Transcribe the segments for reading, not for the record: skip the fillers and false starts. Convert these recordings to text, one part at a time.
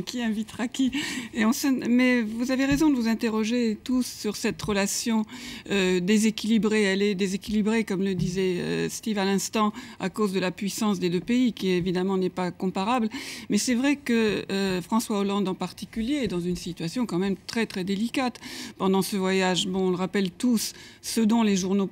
Qui invitera qui Mais vous avez raison de vous interroger tous sur cette relation déséquilibrée. Elle est déséquilibrée, comme le disait Steve à l'instant, à cause de la puissance des deux pays, qui évidemment n'est pas comparable. Mais c'est vrai que François Hollande en particulier est dans une situation quand même très très délicate pendant ce voyage. Bon, on le rappelle tous, ce dont les journaux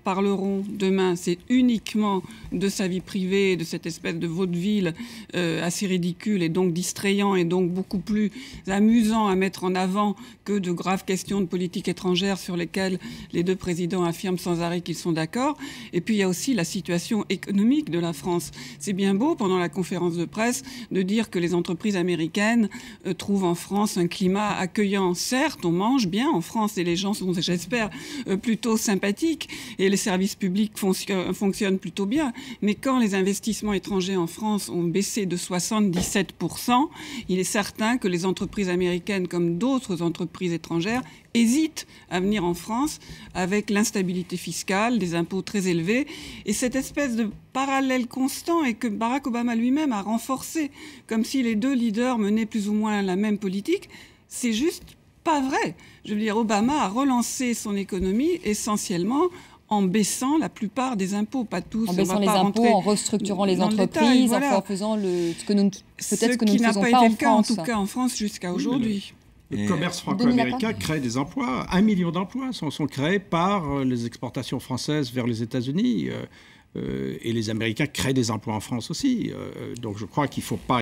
parleront demain, c'est uniquement de sa vie privée, de cette espèce de vaudeville assez ridicule et donc distrayant et donc beaucoup plus amusant à mettre en avant que de graves questions de politique étrangère sur lesquelles les deux présidents affirment sans arrêt qu'ils sont d'accord. Et puis il y a aussi la situation économique de la France. C'est bien beau pendant la conférence de presse de dire que les entreprises américaines trouvent en France un climat accueillant. Certes, on mange bien en France et les gens sont, j'espère, plutôt sympathiques et les services publics fonctionnent plutôt bien. Mais quand les investissements étrangers en France ont baissé de 77%, il est certain que les entreprises américaines, comme d'autres entreprises étrangères, hésitent à venir en France avec l'instabilité fiscale, des impôts très élevés et cette espèce de parallèle constant et que Barack Obama lui-même a renforcé, comme si les deux leaders menaient plus ou moins la même politique. C'est juste pas vrai. Je veux dire, Obama a relancé son économie essentiellement en baissant la plupart des impôts, pas tous. En baissant les impôts, en restructurant les entreprises, voilà. En faisant ce que nous ne faisons pas en France. Ce qui n'a pas été le cas, en tout cas en France, jusqu'à aujourd'hui. Le commerce franco-américain crée des emplois. 1 million d'emplois sont créés par les exportations françaises vers les États-Unis. Et les Américains créent des emplois en France aussi. Donc je crois qu'il ne faut pas